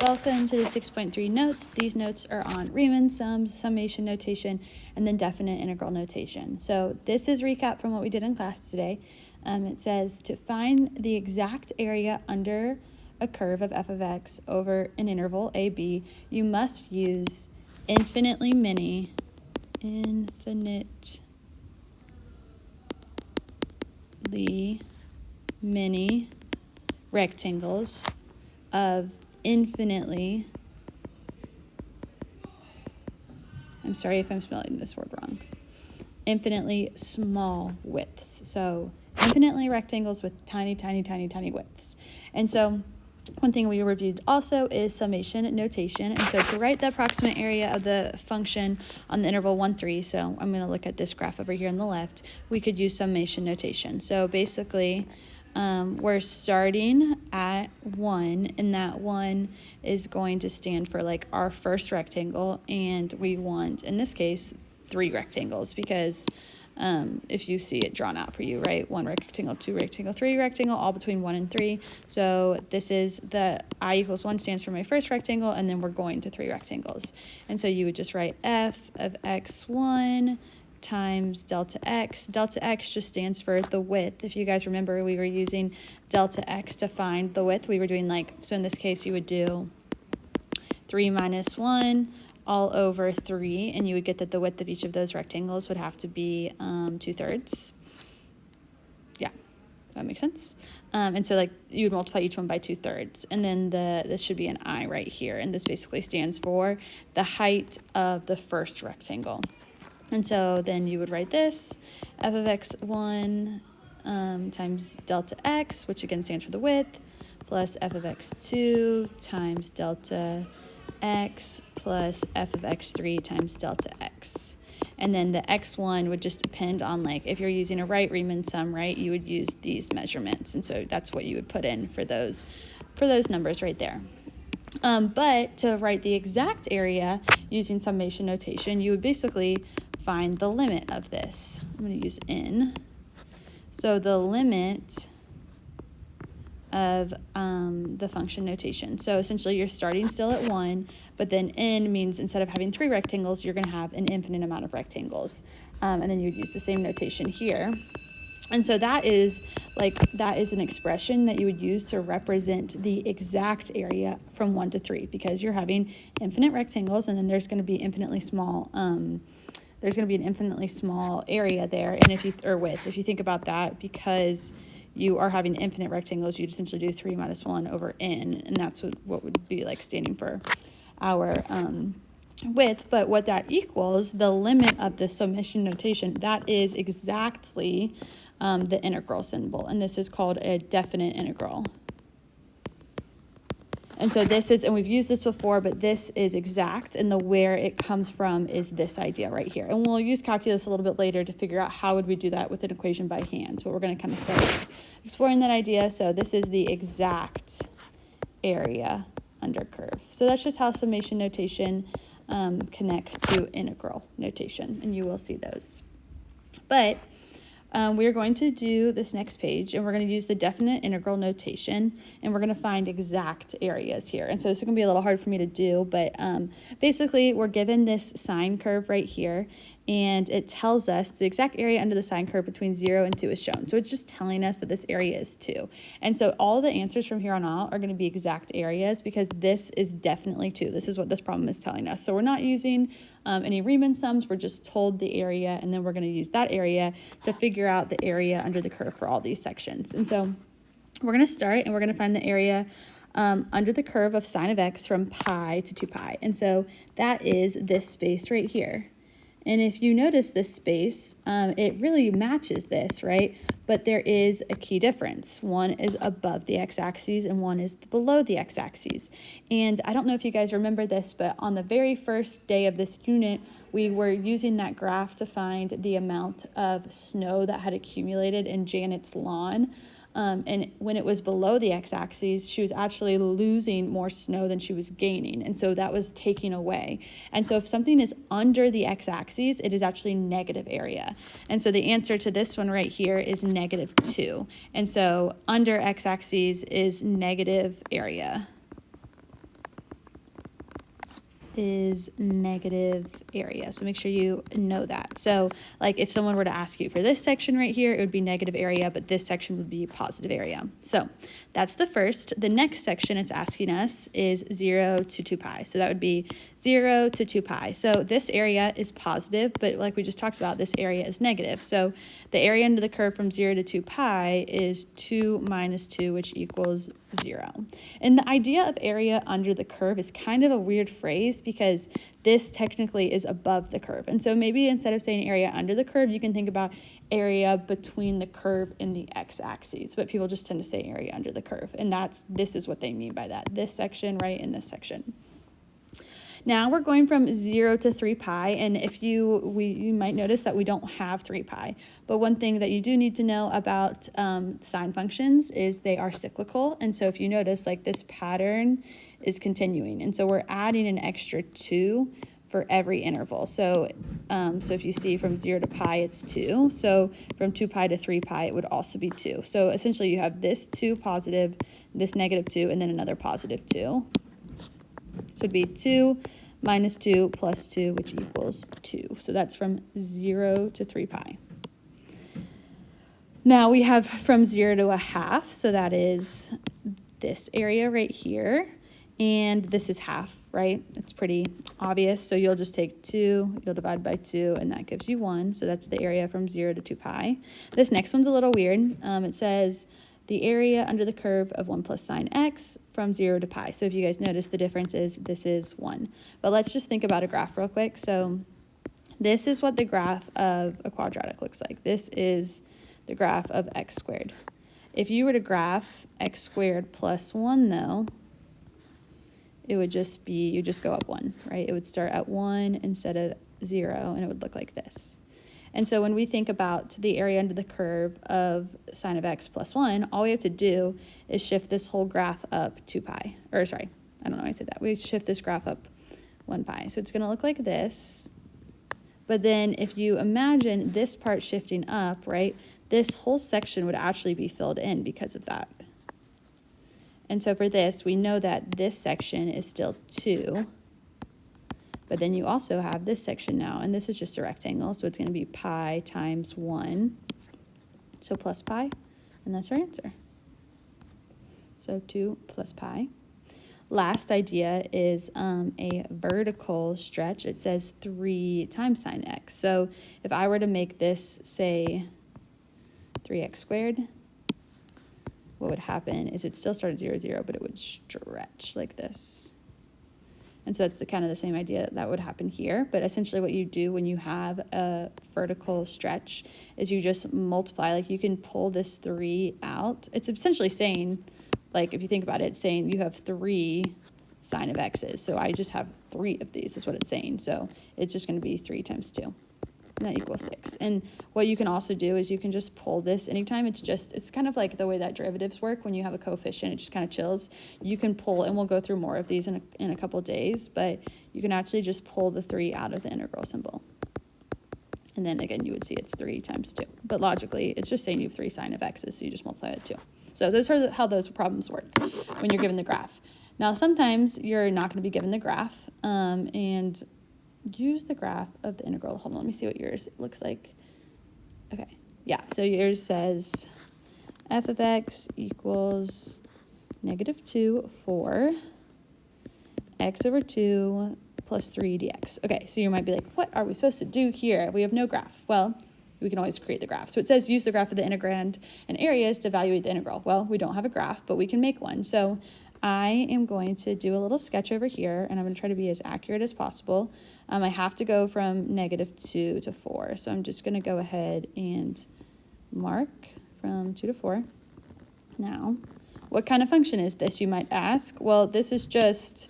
Welcome to the 6.3 notes. These notes are on Riemann sums, summation notation, and then definite integral notation. So this is recap from what we did in class today. It says to find the exact area under a curve of f of x over an interval ab, you must use infinitely many rectangles of infinitely, I'm sorry if I'm spelling this word wrong, infinitely small widths. So infinitely rectangles with tiny, tiny, tiny, tiny widths. And so one thing we reviewed also is summation notation. And so to write the approximate area of the function on the interval 1, 3, so I'm going to look at this graph over here on the left, we could use summation notation. So basically, we're starting at 1, and that 1 is going to stand for like our first rectangle, and we want, in this case, 3 rectangles because if you see it drawn out for you, right? 1 rectangle, 2 rectangle, 3 rectangle, all between 1 and 3. So this is the I equals 1 stands for my first rectangle, and then we're going to 3 rectangles. And so you would just write f of x1 times delta x. Delta x just stands for the width. If you guys remember, we were using delta x to find the width. We were doing so in this case, you would do 3 minus 1 all over 3, and you would get that the width of each of those rectangles would have to be 2/3. Yeah, that makes sense. And so you would multiply each one by 2/3, and then this should be an I right here, and this basically stands for the height of the first rectangle. And so then you would write this, f of x1 times delta x, which again stands for the width, plus f of x2 times delta x plus f of x3 times delta x. And then the x1 would just depend on, if you're using a right Riemann sum, right, you would use these measurements. And so that's what you would put in for those numbers right there. But to write the exact area using summation notation, you would basically find the limit of this. I'm going to use n. So the limit of the function notation. So essentially you're starting still at 1, but then n means instead of having 3 rectangles, you're going to have an infinite amount of rectangles. And then you'd use the same notation here. And so that is an expression that you would use to represent the exact area from 1 to 3, because you're having infinite rectangles, and then there's going to be infinitely small there's going to be an infinitely small area there, and width. If you think about that, because you are having infinite rectangles, you'd essentially do 3 minus 1 over n, and that's what would be standing for our width. But what that equals, the limit of the summation notation, that is exactly the integral symbol, and this is called a definite integral. And so and we've used this before, but this is exact, and where it comes from is this idea right here. And we'll use calculus a little bit later to figure out how would we do that with an equation by hand, but we're going to kind of start exploring that idea. So this is the exact area under curve. So that's just how summation notation connects to integral notation, and you will see those. But we're going to do this next page, and we're going to use the definite integral notation, and we're going to find exact areas here. And so this is going to be a little hard for me to do, but basically we're given this sine curve right here, and it tells us the exact area under the sine curve between 0 and 2 is shown. So it's just telling us that this area is 2. And so all the answers from here on out are going to be exact areas, because this is definitely 2. This is what this problem is telling us. So we're not using any Riemann sums. We're just told the area, and then we're going to use that area to figure out the area under the curve for all these sections. And so we're going to start, and we're going to find the area under the curve of sine of x from pi to 2 pi. And so that is this space right here. And if you notice this space, it really matches this, right? But there is a key difference. One is above the x-axis and one is below the x-axis. And I don't know if you guys remember this, but on the very first day of this unit, we were using that graph to find the amount of snow that had accumulated in Janet's lawn. And when it was below the x-axis, she was actually losing more snow than she was gaining. And so that was taking away. And so if something is under the x-axis, it is actually negative area. And so the answer to this one right here is -2. And so under x-axis is negative area. is negative area. So make sure you know that. So like if someone were to ask you for this section right here, it would be negative area, but this section would be positive area. So that's the first. The next section it's asking us is 0 to 2 pi. So that would be 0 to 2 pi. So this area is positive, but like we just talked about, this area is negative. So the area under the curve from 0 to 2 pi is 2 minus 2, which equals 0. And the idea of area under the curve is kind of a weird phrase because this technically is above the curve. And so maybe instead of saying area under the curve, you can think about area between the curve and the x-axis. But people just tend to say area under the curve. And this is what they mean by that. This section, right, in this section. Now we're going from 0 to 3 pi, and you might notice that we don't have 3 pi. But one thing that you do need to know about sine functions is they are cyclical. And so if you notice, like this pattern is continuing. And so we're adding an extra 2 for every interval. So if you see from 0 to pi, it's 2. So from 2 pi to 3 pi, it would also be 2. So essentially you have this 2 positive, this negative 2, and then another positive 2. So it'd be 2 minus 2 plus 2, which equals 2. So that's from 0 to 3 pi. Now we have from 0 to a half. So that is this area right here. And this is half, right? It's pretty obvious. So you'll just take 2, you'll divide by 2, and that gives you 1. So that's the area from 0 to 2 pi. This next one's a little weird. It says the area under the curve of 1 plus sine x from 0 to pi. So if you guys notice, the difference is this is 1. But let's just think about a graph real quick. So this is what the graph of a quadratic looks like. This is the graph of x squared. If you were to graph x squared plus 1, though, it would just be, you just go up 1, right? It would start at 1 instead of 0, and it would look like this. And so when we think about the area under the curve of sine of x plus 1, all we have to do is shift this whole graph up 2 pi. Or sorry, I don't know why I said that. We shift this graph up 1 pi. So it's going to look like this. But then if you imagine this part shifting up, right, this whole section would actually be filled in because of that. And so for this, we know that this section is still 2. But then you also have this section now, and this is just a rectangle, so it's going to be pi times 1. So plus pi, and that's our answer. So 2 plus pi. Last idea is a vertical stretch. It says 3 times sine x. So if I were to make this, say, 3x squared, what would happen is it still starts 0, 0, but it would stretch like this. And so that's kind of the same idea that would happen here. But essentially what you do when you have a vertical stretch is you just multiply. Like you can pull this 3 out. It's essentially saying, like if you think about it, it's saying you have 3 sine of x's. So I just have 3 of these is what it's saying. So it's just going to be 3 times 2. And that equals 6. And what you can also do is you can just pull this anytime. It's kind of like the way that derivatives work. When you have a coefficient, it just kind of chills. You can pull, and we'll go through more of these in a couple of days, but you can actually just pull the 3 out of the integral symbol. And then again, you would see it's 3 times 2. But logically, it's just saying you have 3 sine of x's, so you just multiply it 2. So those are how those problems work when you're given the graph. Now, sometimes you're not going to be given the graph, and use the graph of the integral. Hold on, let me see what yours looks like. Okay, yeah, so yours says f of x equals -2 for x over 2 plus 3 dx. Okay, so you might be like, what are we supposed to do here? We have no graph. Well, we can always create the graph. So it says use the graph of the integrand and areas to evaluate the integral. Well, we don't have a graph, but we can make one. So I am going to do a little sketch over here, and I'm going to try to be as accurate as possible. I have to go from -2 to 4. So I'm just going to go ahead and mark from 2 to 4. Now, what kind of function is this, you might ask? Well, this is just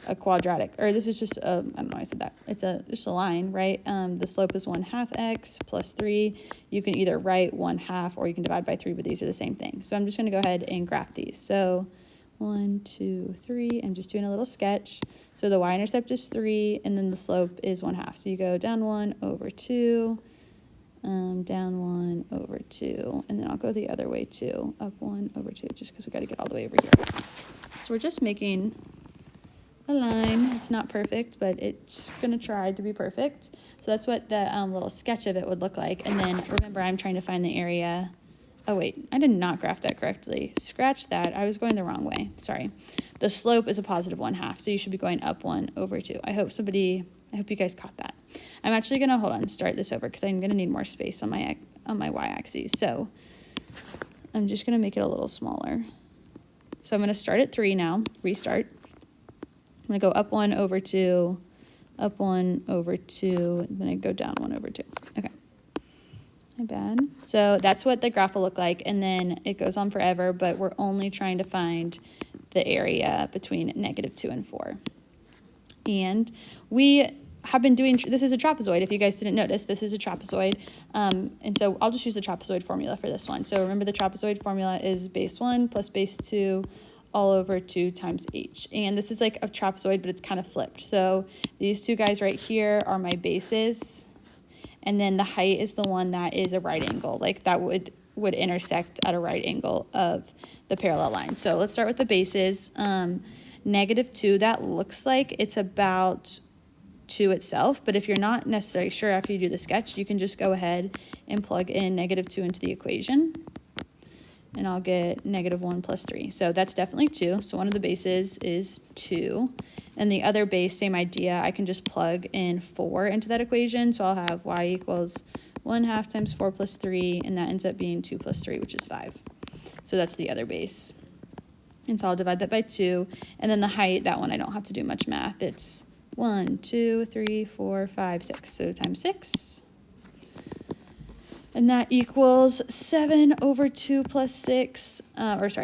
a quadratic, or this is just a, I don't know why I said that. It's just a line, right? The slope is 1/2 x plus 3. You can either write 1/2 or you can divide by 3, but these are the same thing. So I'm just going to go ahead and graph these. So 1, 2, 3. I'm just doing a little sketch. So the y-intercept is 3, and then the slope is 1/2. So you go down 1 over 2, down 1 over 2, and then I'll go the other way too, up 1 over 2, just because we got to get all the way over here. So we're just making a line. It's not perfect, but it's gonna try to be perfect. So that's what the little sketch of it would look like. And then remember, I'm trying to find the area. Oh wait, I did not graph that correctly. Scratch that, I was going the wrong way, sorry. The slope is a positive 1/2, so you should be going up 1/2. I hope you guys caught that. I'm actually gonna, hold on, start this over because I'm gonna need more space on my y-axis. So I'm just gonna make it a little smaller. So I'm gonna start at 3 now, restart. I'm gonna go up 1/2, up 1/2, then I go down 1/2. Okay. My bad. So that's what the graph will look like, and then it goes on forever, but we're only trying to find the area between -2 and 4. And we have been doing, this is a trapezoid. If you guys didn't notice, this is a trapezoid. And so I'll just use the trapezoid formula for this one. So remember, the trapezoid formula is base 1 plus base 2 all over 2 times h. And this is like a trapezoid, but it's kind of flipped. So these two guys right here are my bases. And then the height is the one that is a right angle, like that would intersect at a right angle of the parallel line. So let's start with the bases. -2, that looks like it's about 2 itself, but if you're not necessarily sure after you do the sketch, you can just go ahead and plug in -2 into the equation, and I'll get -1 plus 3. So that's definitely 2. So one of the bases is 2. And the other base, same idea, I can just plug in 4 into that equation. So I'll have y equals 1/2 times 4 plus 3, and that ends up being 2 plus 3, which is 5. So that's the other base. And so I'll divide that by 2. And then the height, that one I don't have to do much math. It's 1, 2, 3, 4, 5, 6. So times 6. And that equals 7/2 plus 6,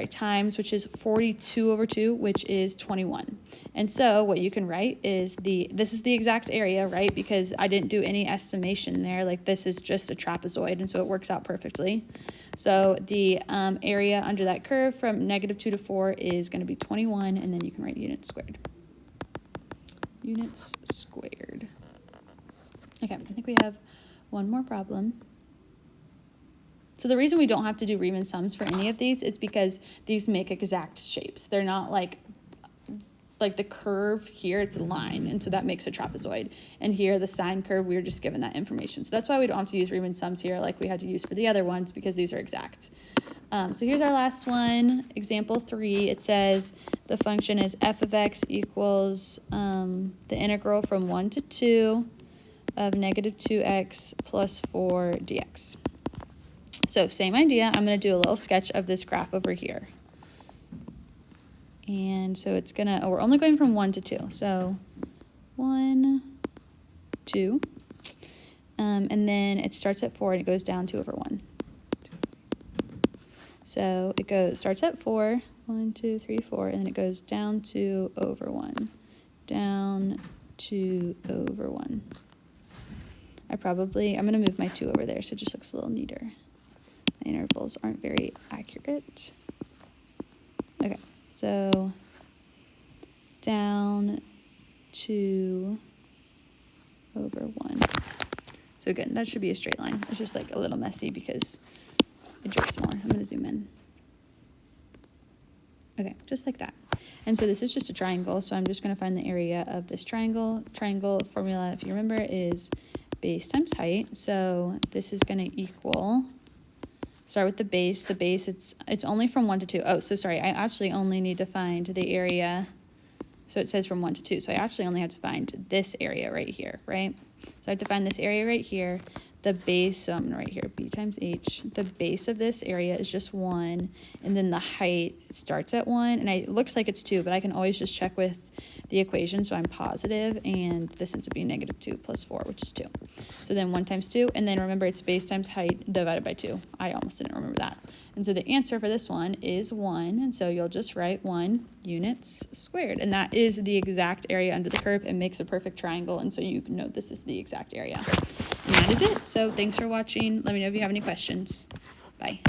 times, which is 42/2, which is 21. And so what you can write is this is the exact area, right? Because I didn't do any estimation there. Like, this is just a trapezoid, and so it works out perfectly. So the area under that curve from -2 to 4 is going to be 21, and then you can write units squared. Units squared. Okay, I think we have one more problem. So the reason we don't have to do Riemann sums for any of these is because these make exact shapes. They're not like the curve here, it's a line, and so that makes a trapezoid. And here, the sine curve, we were just given that information. So that's why we don't have to use Riemann sums here like we had to use for the other ones, because these are exact. So here's our last one, example 3. It says the function is f of x equals the integral from 1 to 2 of -2x plus 4 dx. So same idea, I'm going to do a little sketch of this graph over here. And so it's going to, we're only going from 1 to 2. So 1, 2. And then it starts at 4 and it goes down 2/1. So it starts at 4, 1, 2, 3, 4, and then it goes down 2/1. Down 2/1. I'm going to move my 2 over there so it just looks a little neater. My intervals aren't very accurate. Okay, so down 2/1. So good, that should be a straight line. It's just like a little messy because it drifts more. I'm going to zoom in. Okay, just like that. And so this is just a triangle, so I'm just going to find the area of this triangle. Triangle formula, if you remember, is base times height. So this is going to equal, start with the base. The base, it's only from 1 to 2. Oh, so sorry, I actually only need to find the area. So it says from 1 to 2. So I actually only have to find this area right here, right? So I have to find this area right here. The base, so I'm going to write here b times h. The base of this area is just 1, and then the height starts at 1, and it looks like it's 2, but I can always just check with the equation, so I'm positive, and this ends up being -2 plus 4, which is 2. So then 1 times 2, and then remember it's base times height divided by 2. I almost didn't remember that. And so the answer for this one is 1, and so you'll just write 1 units squared, and that is the exact area under the curve. It makes a perfect triangle, and so you know this is the exact area. And that is it. So thanks for watching. Let me know if you have any questions. Bye.